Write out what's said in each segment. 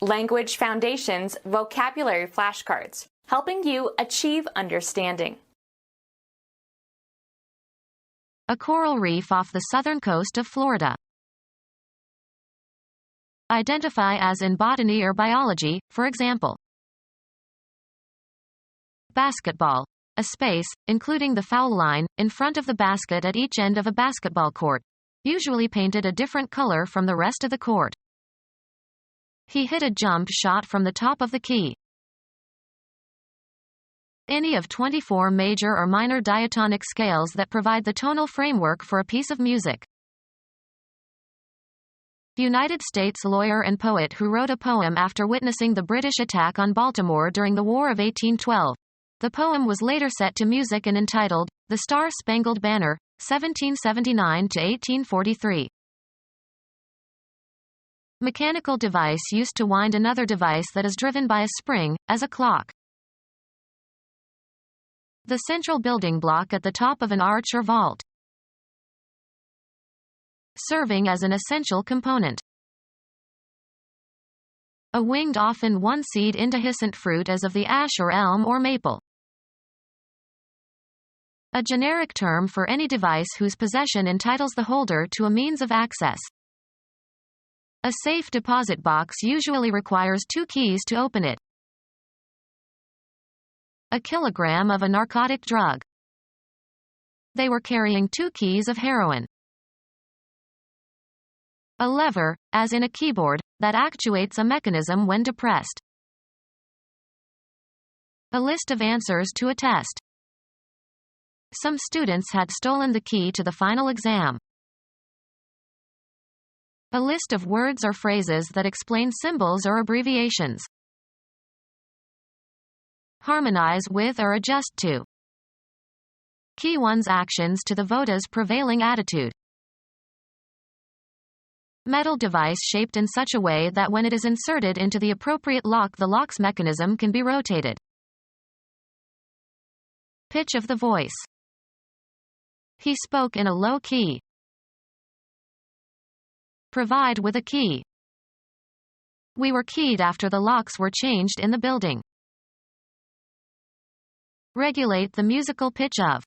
Language Foundations Vocabulary Flashcards, helping you achieve understanding. A coral reef off the southern coast of Florida. Identify as in botany or biology, for example. Basketball. A space, including the foul line, in front of the basket at each end of a basketball court, usually painted a different color from the rest of the court. He hit a jump shot from the top of the key. Any of 24 major or minor diatonic scales that provide the tonal framework for a piece of music. United States lawyer and poet who wrote a poem after witnessing the British attack on Baltimore during the War of 1812. The poem was later set to music and entitled, The Star-Spangled Banner, 1779 to 1843. Mechanical device used to wind another device that is driven by a spring, as a clock. The central building block at the top of an arch or vault. Serving as an essential component. A winged often one-seed indehiscent fruit as of the ash or elm or maple. A generic term for any device whose possession entitles the holder to a means of access. A safe deposit box usually requires 2 keys to open it. A kilogram of a narcotic drug. They were carrying 2 keys of heroin. A lever, as in a keyboard, that actuates a mechanism when depressed. A list of answers to a test. Some students had stolen the key to the final exam. A list of words or phrases that explain symbols or abbreviations. Harmonize with or adjust to. Key one's actions to the vota's prevailing attitude. Metal device shaped in such a way that when it is inserted into the appropriate lock, the lock's mechanism can be rotated. Pitch of the voice. He spoke in a low key. Provide with a key. We were keyed after the locks were changed in the building. Regulate the musical pitch of.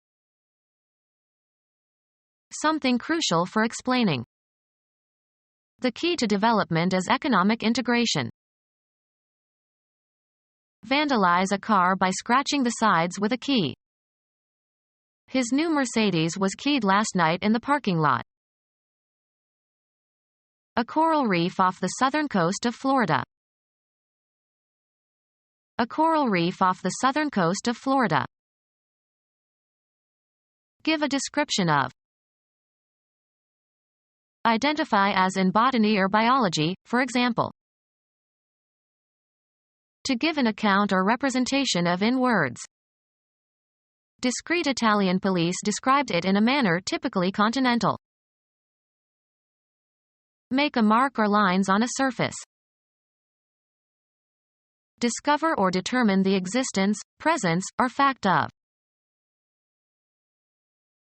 Something crucial for explaining. The key to development is economic integration. Vandalize a car by scratching the sides with a key. His new Mercedes was keyed last night in the parking lot. A coral reef off the southern coast of Florida. A coral reef off the southern coast of Florida. Give a description of. Identify as in botany or biology, for example. To give an account or representation of in words. Discreet Italian police described it in a manner typically continental. Make a mark or lines on a surface. Discover or determine the existence, presence, or fact of.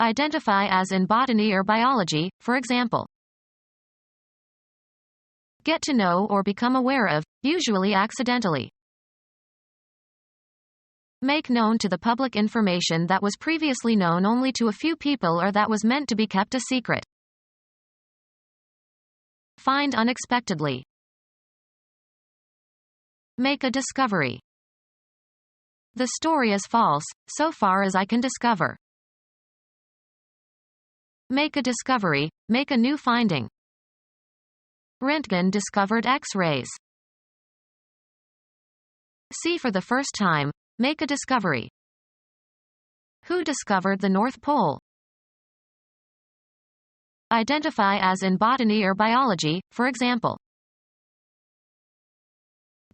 Identify as in botany or biology, for example. Get to know or become aware of, usually accidentally. Make known to the public information that was previously known only to a few people or that was meant to be kept a secret. Find unexpectedly. Make a discovery. The story is false, so far as I can discover. Make a discovery, make a new finding. Röntgen discovered X-rays. See for the first time, make a discovery. Who discovered the North Pole? Identify as in botany or biology, for example.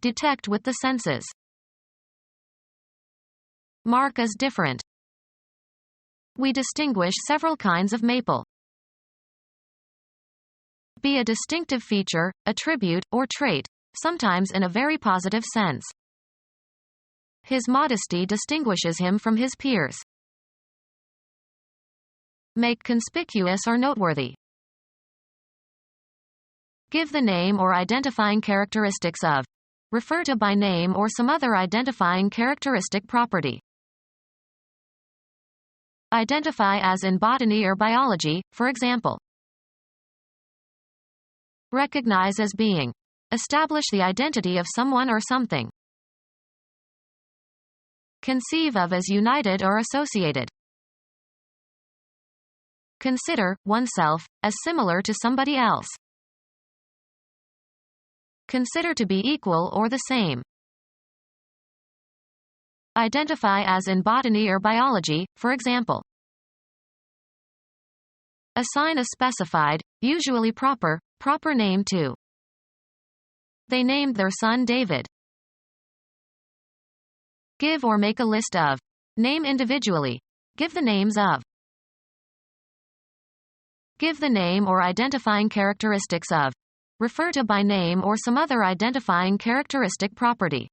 Detect with the senses. Mark as different. We distinguish several kinds of maple. Be a distinctive feature, attribute, or trait, sometimes in a very positive sense. His modesty distinguishes him from his peers. Make conspicuous or noteworthy. Give the name or identifying characteristics of. refer to by name or some other identifying characteristic property. Identify as in botany or biology, for example. Recognize as being. Establish the identity of someone or something. Conceive of as united or associated. Consider oneself as similar to somebody else. Consider to be equal or the same. Identify as in botany or biology, for example. Assign a specified, usually proper name to. They named their son David. Give or make a list of. Name individually. Give the names of. Give the name or identifying characteristics of. Refer to by name or some other identifying characteristic property.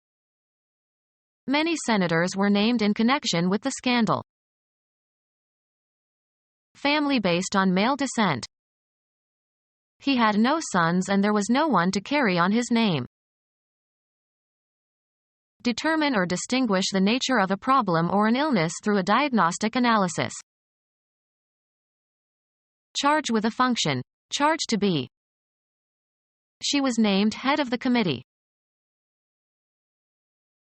Many senators were named in connection with the scandal. Family based on male descent. He had no sons and there was no one to carry on his name. Determine or distinguish the nature of a problem or an illness through a diagnostic analysis. Charge with a function. Charge to be. She was named head of the committee.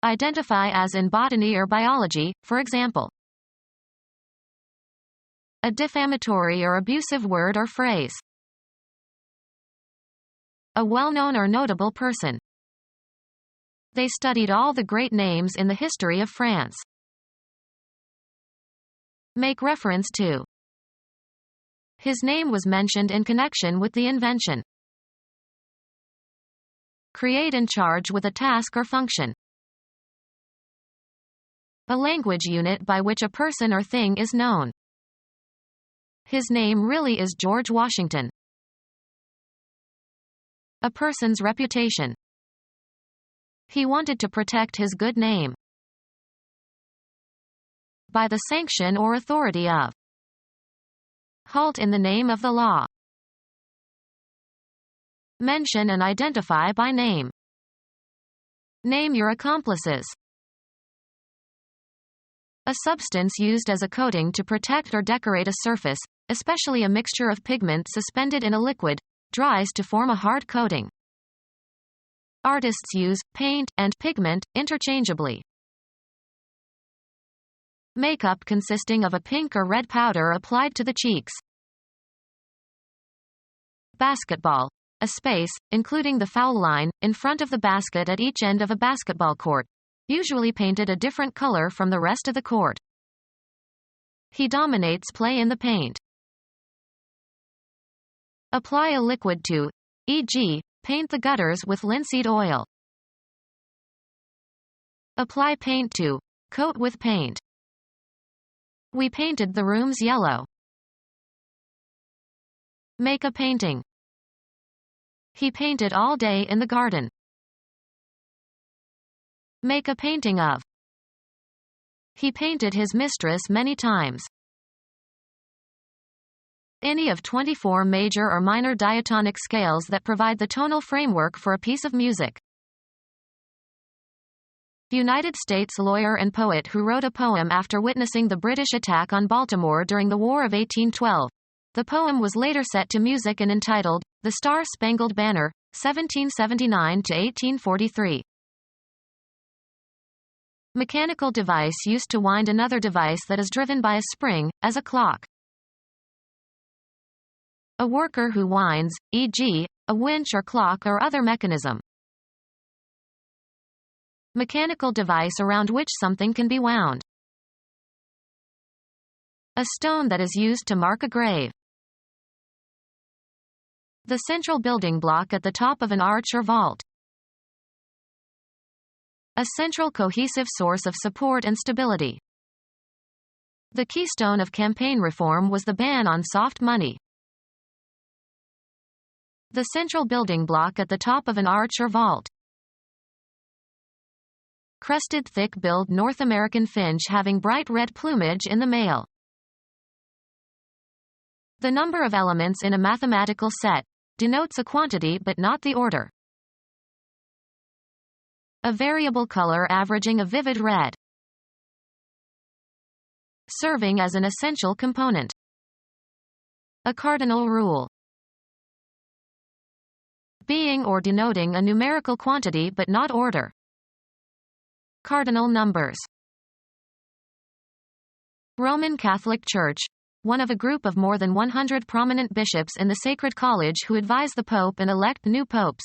Identify as in botany or biology, for example. A defamatory or abusive word or phrase. A well-known or notable person. They studied all the great names in the history of France. Make reference to. His name was mentioned in connection with the invention. Create and charge with a task or function. A language unit by which a person or thing is known. His name really is George Washington. A person's reputation. He wanted to protect his good name. By the sanction or authority of. Halt in the name of the law. Mention and identify by name. Name your accomplices. A substance used as a coating to protect or decorate a surface, especially a mixture of pigment suspended in a liquid, dries to form a hard coating. Artists use paint and pigment interchangeably. Makeup consisting of a pink or red powder applied to the cheeks. Basketball. A space, including the foul line, in front of the basket at each end of a basketball court, usually painted a different color from the rest of the court. He dominates play in the paint. Apply a liquid to, e.g., paint the gutters with linseed oil. Apply paint to, coat with paint. We painted the rooms yellow. Make a painting. He painted all day in the garden. Make a painting of. He painted his mistress many times. Any of 24 major or minor diatonic scales that provide the tonal framework for a piece of music. United States lawyer and poet who wrote a poem after witnessing the British attack on Baltimore during the War of 1812. The poem was later set to music and entitled, The Star-Spangled Banner, 1779–1843. Mechanical device used to wind another device that is driven by a spring, as a clock. A worker who winds, e.g., a winch or clock or other mechanism. Mechanical device around which something can be wound. A stone that is used to mark a grave. The central building block at the top of an arch or vault. A central cohesive source of support and stability. The keystone of campaign reform was the ban on soft money. The central building block at the top of an arch or vault. Crested thick-billed North American finch having bright red plumage in the male. The number of elements in a mathematical set denotes a quantity but not the order. A variable color averaging a vivid red. Serving as an essential component. A cardinal rule. Being or denoting a numerical quantity but not order. Cardinal numbers. Roman Catholic Church. One of a group of more than 100 prominent bishops in the Sacred College who advise the Pope and elect new popes.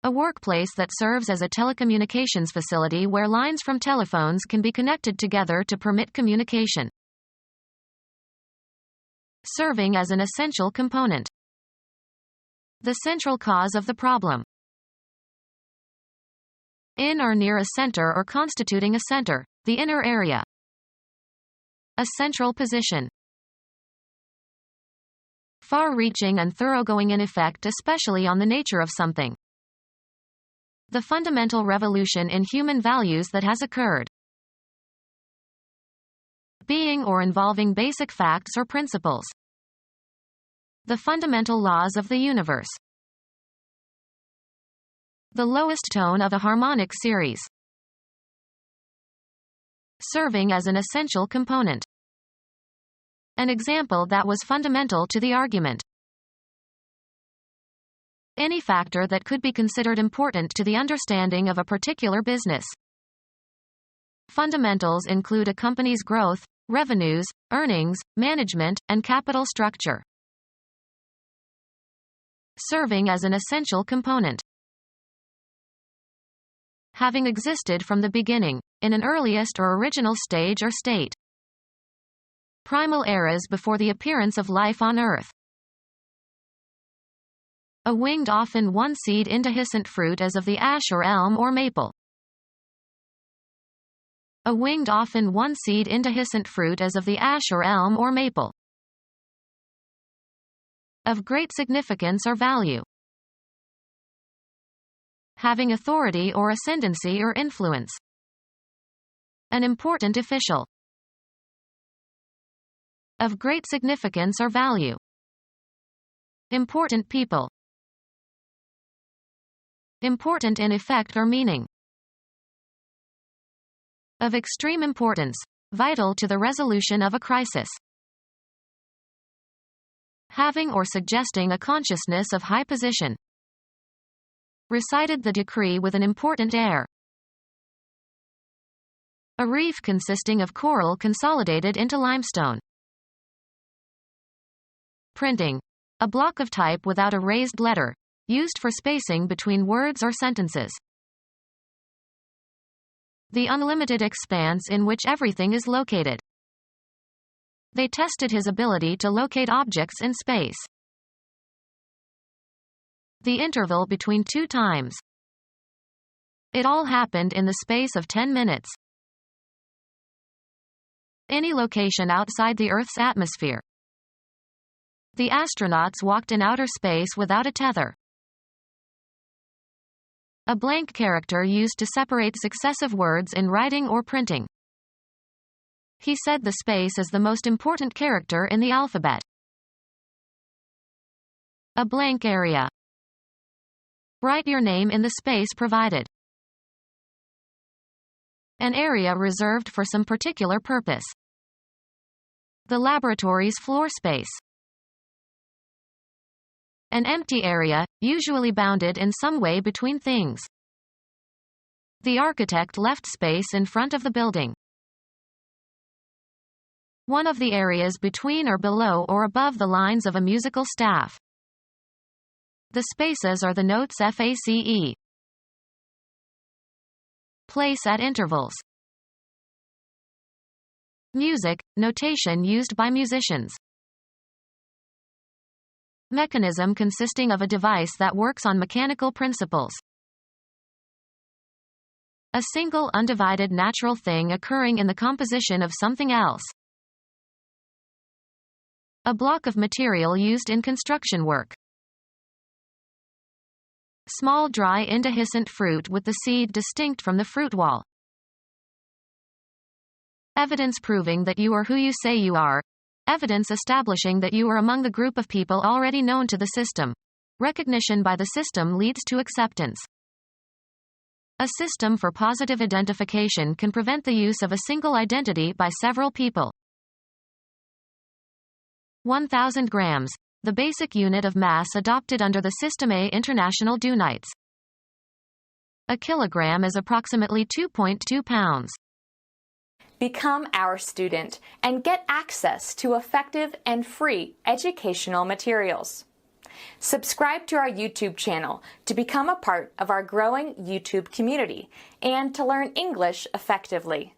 A workplace that serves as a telecommunications facility where lines from telephones can be connected together to permit communication. Serving as an essential component. The central cause of the problem. In or near a center or constituting a center, the inner area. A central position. Far-reaching and thoroughgoing in effect, especially on the nature of something. The fundamental revolution in human values that has occurred. Being or involving basic facts or principles. The fundamental laws of the universe. The lowest tone of a harmonic series. Serving as an essential component. An example that was fundamental to the argument. Any factor that could be considered important to the understanding of a particular business. Fundamentals include a company's growth, revenues, earnings, management, and capital structure. Serving as an essential component. Having existed from the beginning, in an earliest or original stage or state. Primal eras before the appearance of life on Earth. A winged often one-seed indehiscent fruit as of the ash or elm or maple. A winged often one-seed indehiscent fruit as of the ash or elm or maple. Of great significance or value. Having authority or ascendancy or influence. An important official. Of great significance or value. Important people. Important in effect or meaning. Of extreme importance, vital to the resolution of a crisis. Having or suggesting a consciousness of high position. Recited the decree with an important air. A reef consisting of coral consolidated into limestone. Printing. A block of type without a raised letter, used for spacing between words or sentences. The unlimited expanse in which everything is located. They tested his ability to locate objects in space. The interval between two times. It all happened in the space of 10 minutes. Any location outside the Earth's atmosphere. The astronauts walked in outer space without a tether. A blank character used to separate successive words in writing or printing. He said the space is the most important character in the alphabet. A blank area. Write your name in the space provided. An area reserved for some particular purpose. The laboratory's floor space. An empty area, usually bounded in some way between things. The architect left space in front of the building. One of the areas between or below or above the lines of a musical staff. The spaces are the notes face. Place at intervals. Music, notation used by musicians. Mechanism consisting of a device that works on mechanical principles. A single undivided natural thing occurring in the composition of something else. A block of material used in construction work. Small dry indehiscent fruit with the seed distinct from the fruit wall. Evidence proving that you are who you say you are. Evidence establishing that you are among the group of people already known to the system. Recognition by the system leads to acceptance. A system for positive identification can prevent the use of a single identity by several people. 1,000 grams. The basic unit of mass adopted under the System A International Dunites. A kilogram is approximately 2.2 pounds. Become our student and get access to effective and free educational materials. Subscribe to our YouTube channel to become a part of our growing YouTube community and to learn English effectively.